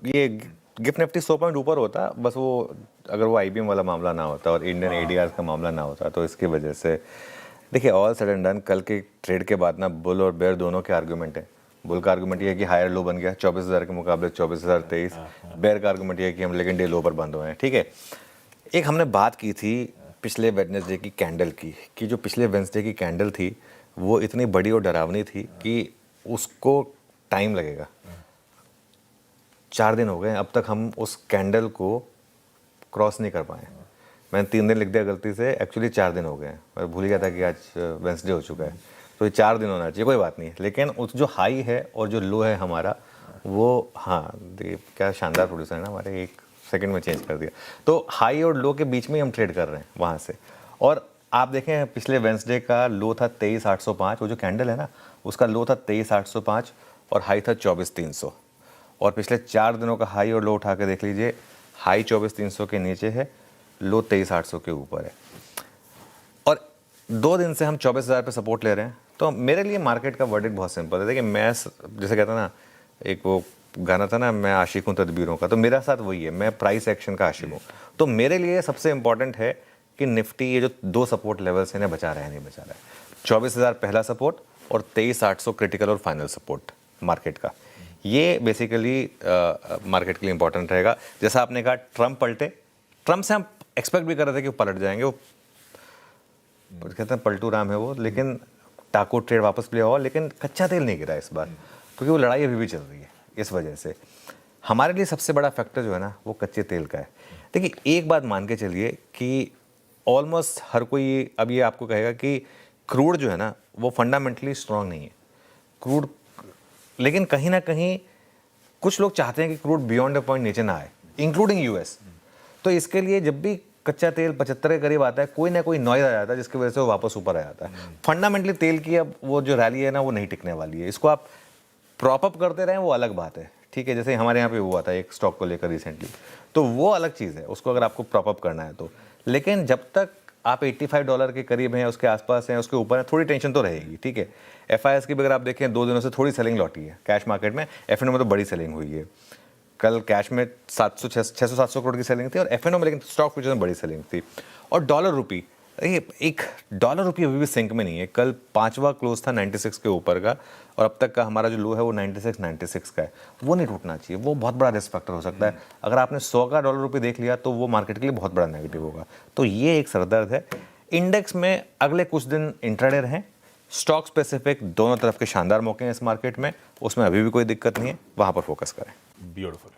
ये gift Nifty 100 point ऊपर होता, बस वो अगर वो आईबीएम वाला मामला ना होता और इंडियन एडीआर का मामला ना होता, तो इसकी वजह से देखिए ऑल सडन डन कल के ट्रेड के बाद ना बुल और बेयर दोनों के आर्गूमेंट है। बुल का आर्गूमेंट ये है कि हायर लो बन गया 24,000 के मुकाबले 24,023। बेयर का आर्गूमेंट ये है कि हम लेकिन डे लो पर बंद हुए हैं। ठीक है, एक हमने बात की थी पिछले वेडनेसडे की कैंडल की, कि जो पिछले वेडनेसडे की कैंडल थी वो इतनी बड़ी और डरावनी थी कि उसको टाइम लगेगा। 4 दिन हो गए अब तक हम उस कैंडल को क्रॉस नहीं कर पाए। मैंने 3 दिन लिख दिया गलती से, एक्चुअली 4 दिन हो गए हैं। मैं भूल गया था कि आज वेडनेसडे हो चुका है, तो ये 4 दिन होना चाहिए, कोई बात नहीं। लेकिन उस जो हाई है और जो लो है हमारा वो, हाँ क्या शानदार प्रोड्यूसर है ना हमारे, 1 सेकंड में चेंज कर दिया। तो हाई और लो के बीच में ही हम ट्रेड कर रहे हैं वहाँ से। और आप देखें पिछले वेडनेसडे का लो था 23,805, वो जो कैंडल है ना उसका लो था 23,805 और हाई था 24,300। और पिछले 4 दिनों का हाई और लो उठा के देख लीजिए, हाई 24,300 के नीचे है, लो 23,800 के ऊपर है। और 2 दिन से हम 24,000 पे सपोर्ट ले रहे हैं। तो मेरे लिए मार्केट का वर्डिक्ट बहुत सिंपल है। देखिए मैं जैसे कहता ना, एक वो गाना था ना, मैं आशिक हूँ तदबीरों का, तो मेरा साथ वही है, मैं प्राइस एक्शन का आशिक हूँ। तो मेरे लिए सबसे इंपॉर्टेंट है कि निफ्टी ये जो 2 सपोर्ट लेवल्स इन्हें बचा रहा है, नहीं बचा रहा है। 24,000 पहला सपोर्ट और 23,800 क्रिटिकल और फाइनल सपोर्ट मार्केट का। ये बेसिकली मार्केट के लिए इंपॉर्टेंट रहेगा। जैसा आपने कहा ट्रम्प पलटे, ट्रम्प से हम एक्सपेक्ट भी कर रहे थे कि वो पलट जाएंगे, वो कहते हैं पलटू राम है वो, लेकिन टाको ट्रेड वापस प्ले हुआ, लेकिन कच्चा तेल नहीं गिरा इस बार, क्योंकि वो लड़ाई अभी भी चल रही है। इस वजह से हमारे लिए सबसे बड़ा फैक्टर जो है ना वो कच्चे तेल का है। देखिए एक बात मान के चलिए कि ऑलमोस्ट हर कोई अब ये आपको कहेगा कि क्रूड जो है ना वो फंडामेंटली स्ट्रांग नहीं है क्रूड, लेकिन कहीं ना कहीं कुछ लोग चाहते हैं कि क्रूड बियॉन्ड द पॉइंट नीचे ना आए, इंक्लूडिंग यूएस। तो इसके लिए जब भी कच्चा तेल 75 के करीब आता है, कोई ना कोई नॉइज आ जाता है जिसकी वजह से वो वापस ऊपर आ जाता है। फंडामेंटली तेल की अब वो जो रैली है ना वो नहीं टिकने वाली है। इसको आप प्रॉप अप करते रहें वो अलग बात है, ठीक है। जैसे हमारे यहाँ पे हुआ था एक स्टॉक को लेकर रिसेंटली, तो वो अलग चीज़ है, उसको अगर आपको प्रॉप अप करना है तो। लेकिन जब तक आप $85 के करीब हैं, उसके आसपास हैं, उसके ऊपर हैं, थोड़ी टेंशन तो रहेगी, ठीक है। एफआईएस की भी अगर आप देखें 2 दिनों से थोड़ी सेलिंग लौटी है कैश मार्केट में, एफएनओ में तो बड़ी सेलिंग हुई है। कल कैश में 600-700 करोड़ की सेलिंग थी और एफएनओ में लेकिन स्टॉक फ्यूचर्स में बड़ी सेलिंग थी। और डॉलर रुपी, एक डॉलर रुपी अभी भी सिंक में नहीं है। कल 5वां क्लोज था 96 के ऊपर का, और अब तक का हमारा जो लो है वो 96 का है। वो नहीं टूटना चाहिए, वो बहुत बड़ा रिस्क फैक्टर हो सकता है। अगर आपने 100 का डॉलर रुपी देख लिया तो वो मार्केट के लिए बहुत बड़ा नेगेटिव होगा। तो ये एक सरदर्द है। इंडेक्स में अगले कुछ दिन इंट्राडे रहें, स्टॉक स्पेसिफिक दोनों तरफ के शानदार मौके हैं इस मार्केट में, उसमें अभी भी कोई दिक्कत नहीं है, वहाँ पर फोकस करें। ब्यूटीफुल।